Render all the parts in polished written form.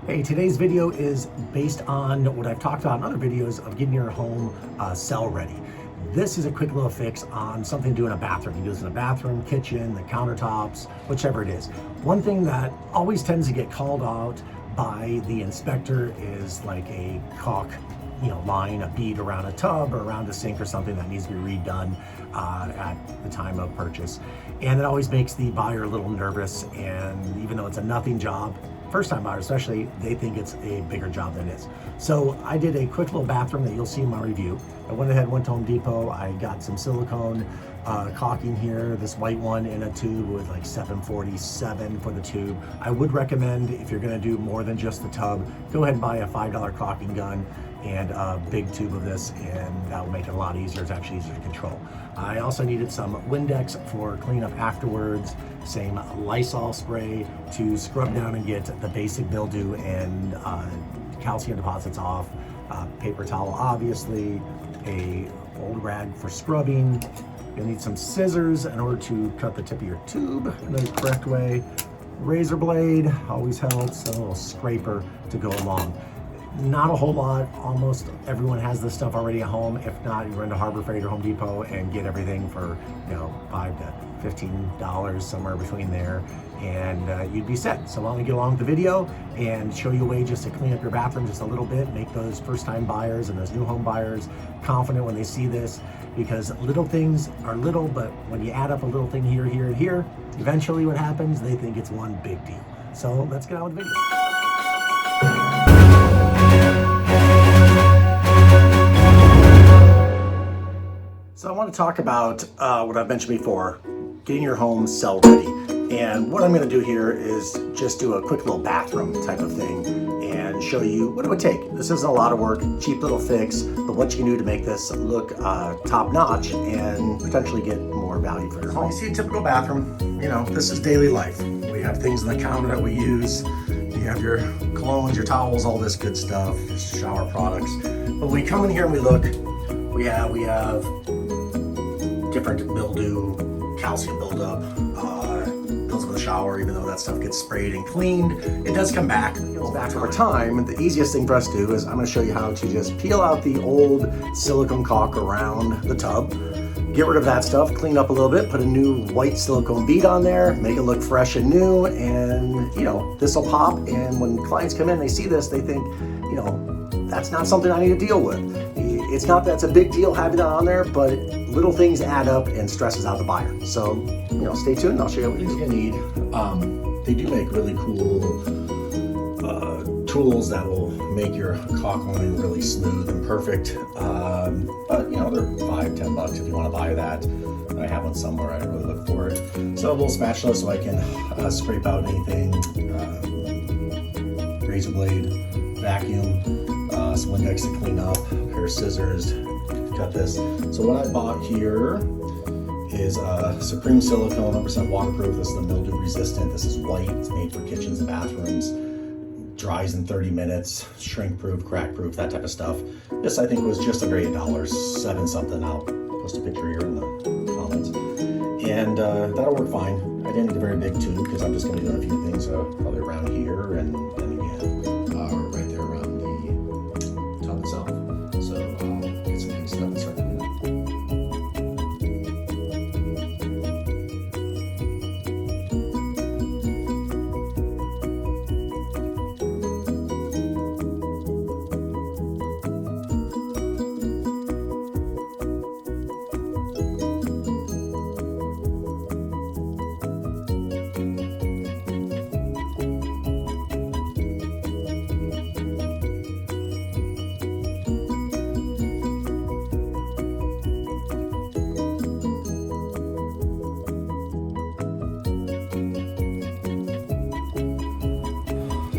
Hey, today's video is based on what I've talked about in other videos of getting your home cell ready. This is a quick little fix on something to do in a bathroom. You can do this in a bathroom, kitchen, the countertops, whichever it is. One thing that always tends to get called out by the inspector is like a caulk line, a bead around a tub or around a sink or something that needs to be redone at the time of purchase. And it always makes the buyer a little nervous, and even though it's a nothing job, first-time buyers especially, they think it's a bigger job than it is. So I did a quick little bathroom that you'll see in my review. I went to Home Depot, I got some silicone caulking here, this white one in a tube with like 747 for the tube. I would recommend, if you're gonna do more than just the tub, go ahead and buy a $5 caulking gun and a big tube of this, and that will make it a lot easier. It's actually easier to control. I also needed some Windex for cleanup afterwards, same Lysol spray to scrub down and get the basic mildew and calcium deposits off, paper towel obviously, a old rag for scrubbing. You'll need some scissors in order to cut the tip of your tube in the correct way. Razor blade always helps, a little scraper to go along. Not a whole lot. Almost everyone has this stuff already at home. If not, you run to Harbor Freight or Home Depot and get everything for $5 to $15, somewhere between there, and you'd be set. So why don't we get along with the video and show you a way just to clean up your bathroom just a little bit, make those first-time buyers and those new home buyers confident when they see this, because little things are little, but when you add up a little thing here, here, and here, eventually what happens, they think it's one big deal. So let's get on with the video. So I want to talk about what I've mentioned before, getting your home cell ready. And what I'm going to do here is just do a quick little bathroom type of thing and show you what it would take. This isn't a lot of work, cheap little fix, but what you can do to make this look top notch and potentially get more value for your home. You see a typical bathroom, this is daily life. We have things on the counter that we use. You have your colognes, your towels, all this good stuff, shower products. But when we come in here and we look, we have different mildew, calcium buildup, builds up in the shower. Even though that stuff gets sprayed and cleaned, it does come back. It goes back over time. The easiest thing for us to do is I'm going to show you how to just peel out the old silicone caulk around the tub, get rid of that stuff, clean up a little bit, put a new white silicone bead on there, make it look fresh and new, and this will pop. And when clients come in, they see this, they think, that's not something I need to deal with. It's not that it's a big deal having that on there, but little things add up and stresses out the buyer. So, stay tuned and I'll show you what you're gonna need. They do make really cool tools that will make your caulk line really smooth and perfect. But they're $5-10 if you want to buy that. I have one somewhere, I really look for it. So a little spatula so I can scrape out anything, razor blade, vacuum, some Windex to clean up, a pair of scissors to cut this. So what I bought here is Supreme Silicone, 100% waterproof. This is the mildew resistant. This is white. It's made for kitchens and bathrooms. Dries in 30 minutes, shrink proof, crack proof, that type of stuff. This I think was just under $8, 7 something. I'll post a picture here in the comments. And that'll work fine. I didn't need a very big tube because I'm just going to be doing a few things probably around here and then again right there around the tub itself. So get some good stuff and start doing that.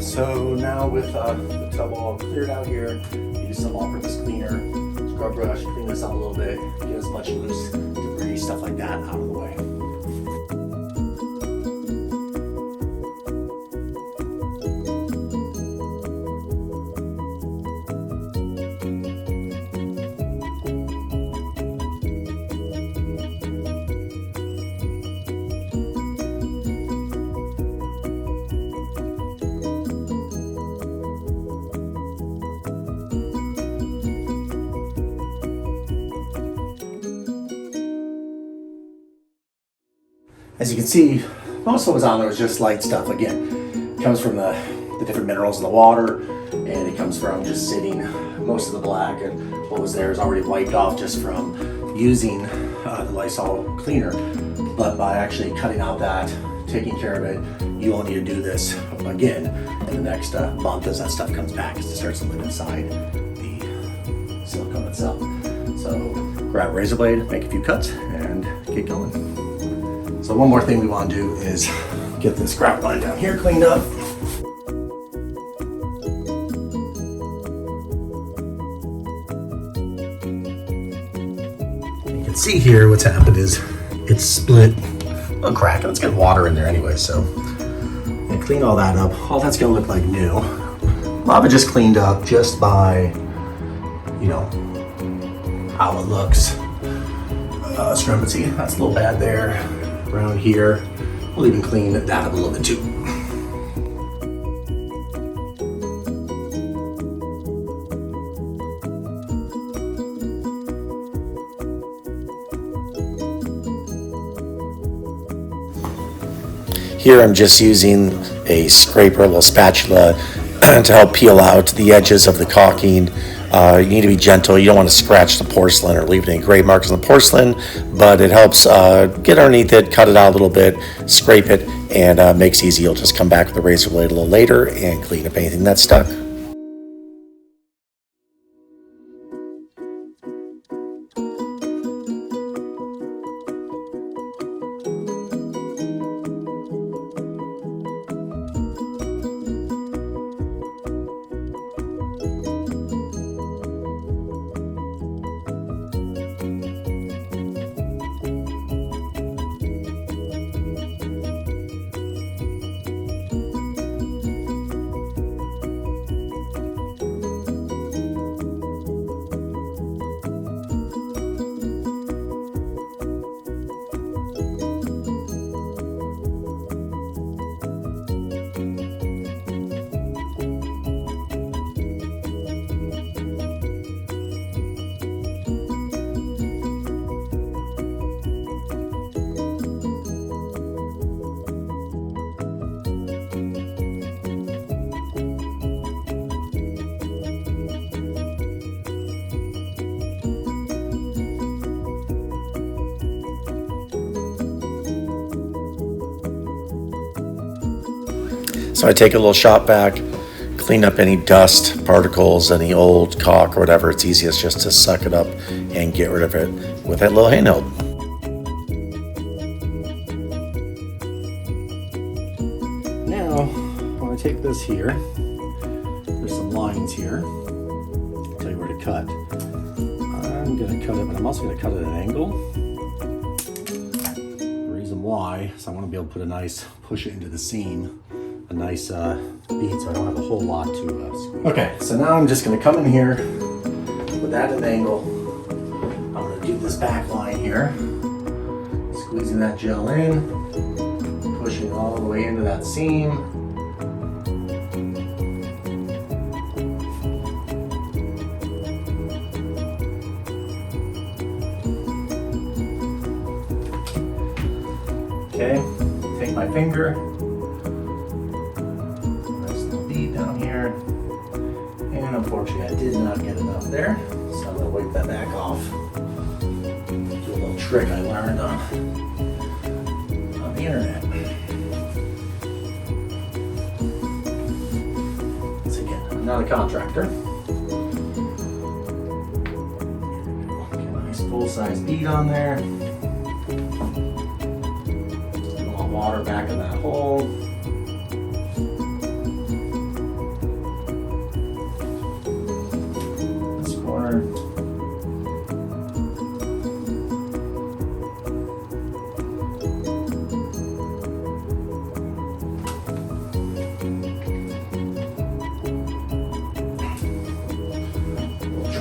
So now with the tub all cleared out here, use some all-purpose cleaner, scrub brush, clean this up a little bit, get as much loose debris, stuff like that out of the way. As you can see, most of what was on there was just light stuff. Again, it comes from the different minerals in the water, and it comes from just sitting. Most of the black and what was there is already wiped off just from using the Lysol cleaner. But by actually cutting out that, taking care of it, you only need to do this again in the next month as that stuff comes back, as it starts to live inside the silicone itself. So grab a razor blade, make a few cuts, and get going. So one more thing we want to do is get this scrap line down here cleaned up. You can see here what's happened is it's split a little crack, and it's got water in there anyway, so and clean all that up. All that's gonna look like new. A lot of it just cleaned up just by, you know, how it looks. Scrumpy, that's a little bad there. Around here, we'll even clean that up a little bit too. Here I'm just using a scraper, a little spatula, to help peel out the edges of the caulking. You need to be gentle. You don't want to scratch the porcelain or leave any gray marks on the porcelain, but it helps get underneath it, cut it out a little bit, scrape it, and makes it easy. You'll just come back with a razor blade a little later and clean up anything that's stuck. So I take a little shop vac, clean up any dust, particles, any old caulk or whatever. It's easiest just to suck it up and get rid of it with that little handheld. Now, when I take this here, there's some lines here. I'll tell you where to cut. I'm gonna cut it, but I'm also gonna cut it at an angle. The reason why is I want to be able to put a nice, push it into the seam. A nice bead, so I don't have a whole lot to squeeze. Okay, so now I'm just going to come in here with that at an angle. I'm going to do this back line here, squeezing that gel in, pushing it all the way into that seam. Okay, take my finger. Down here, and unfortunately I did not get enough there, so I'm going to wipe that back off. Do a little trick I learned on the internet. Once again, I'm not a contractor. Get a nice full-size bead on there. Just a little water back in that hole.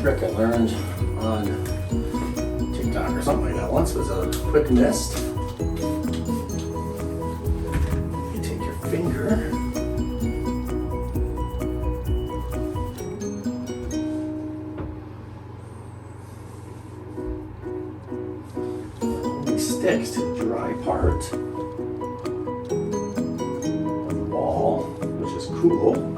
Trick I learned on TikTok or something like that once was a quick mist. You take your finger, it only sticks to the dry part. cool.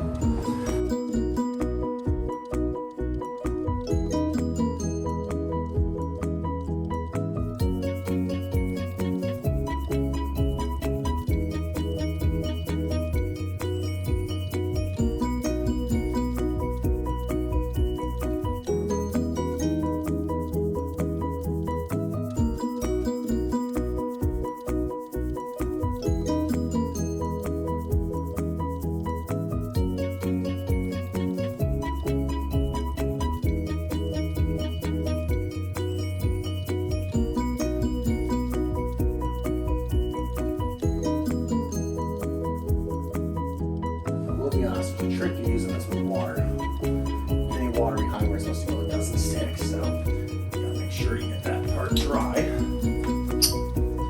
Be honest, the trick to using this with water. Any water behind where it's supposed to go, it doesn't stick. So you gotta make sure you get that part dry. So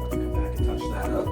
I can come back and touch that up.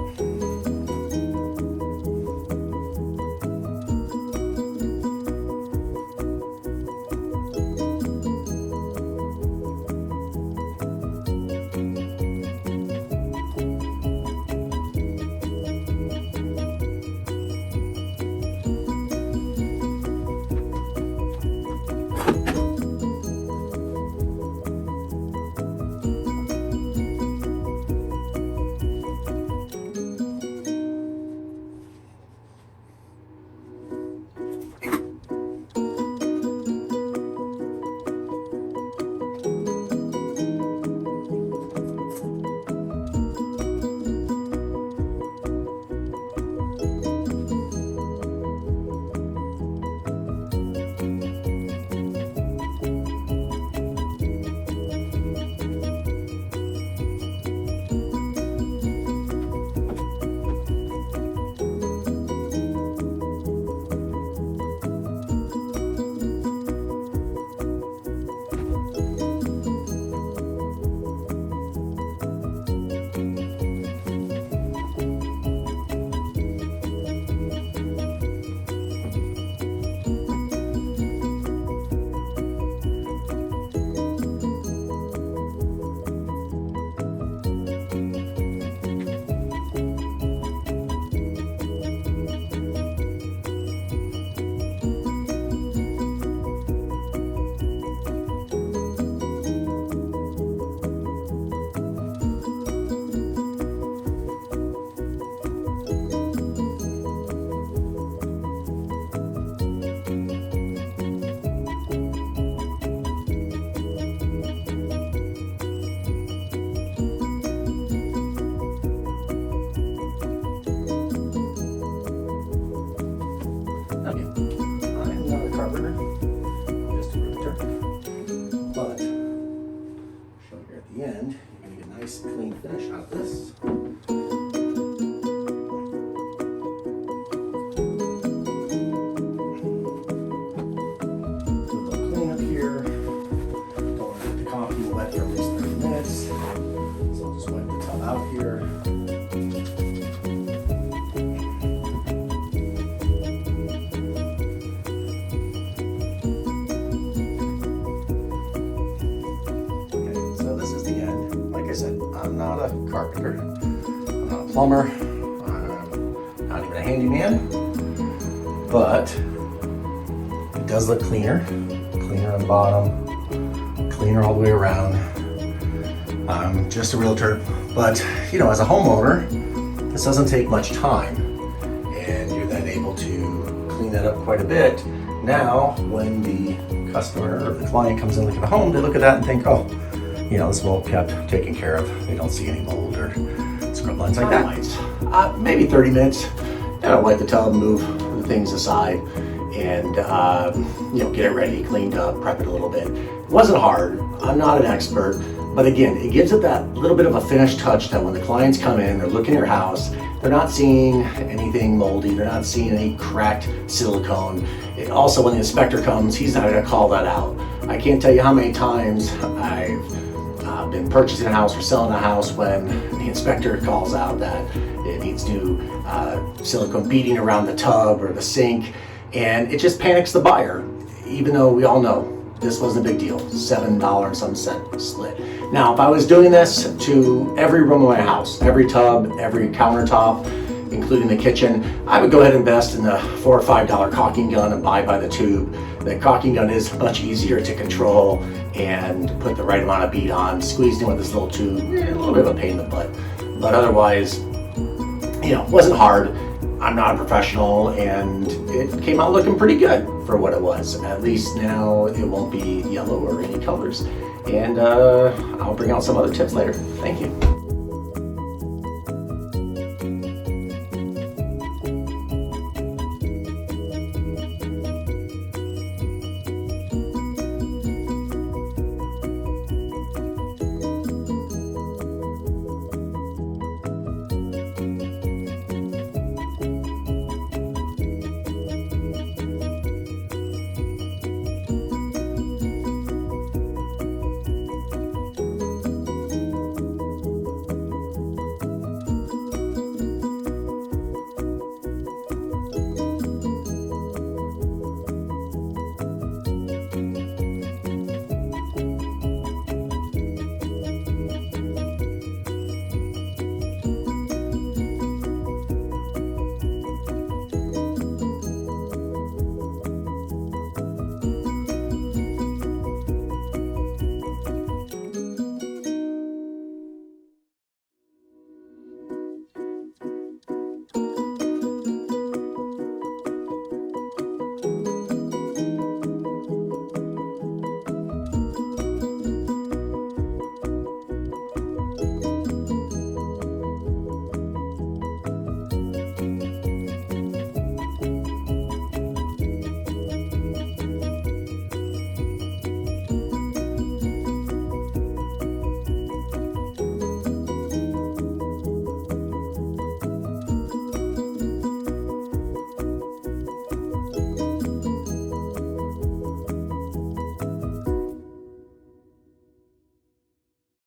the end, you're going to get a nice clean finish out of this. Do a little cleanup here. Don't want to get the coffee wet for at least 30 minutes. So I'll just wipe the tub out here. I'm not a carpenter, I'm not a plumber, I'm not even a handyman, but it does look cleaner on the bottom, cleaner all the way around. I'm just a realtor, but you know, as a homeowner, this doesn't take much time, and you're then able to clean that up quite a bit. Now, when the customer or the client comes in to look at the home, they look at that and think, oh, you know, this mold kept taken care of. They don't see any mold or scrub lines like that. Maybe 30 minutes. And I'll wipe the tub, move the things aside, and you know, get it ready, cleaned up, prep it a little bit. It wasn't hard. I'm not an expert, but again, it gives it that little bit of a finished touch that when the clients come in, they're looking at your house, they're not seeing anything moldy, they're not seeing any cracked silicone. Also, when the inspector comes, he's not going to call that out. I can't tell you how many times I've been purchasing a house or selling a house when the inspector calls out that it needs new silicone beading around the tub or the sink, and it just panics the buyer, even though we all know this wasn't a big deal. $7 and some cent split. Now, if I was doing this to every room of my house, every tub, every countertop, including the kitchen. I would go ahead and invest in the $4 or $5 caulking gun and buy by the tube. The caulking gun is much easier to control and put the right amount of bead on. Squeezing with this little tube, a little bit of a pain in the butt, but otherwise, it wasn't hard. I'm not a professional, and it came out looking pretty good for what it was. At least now it won't be yellow or any colors. And I'll bring out some other tips later. Thank you.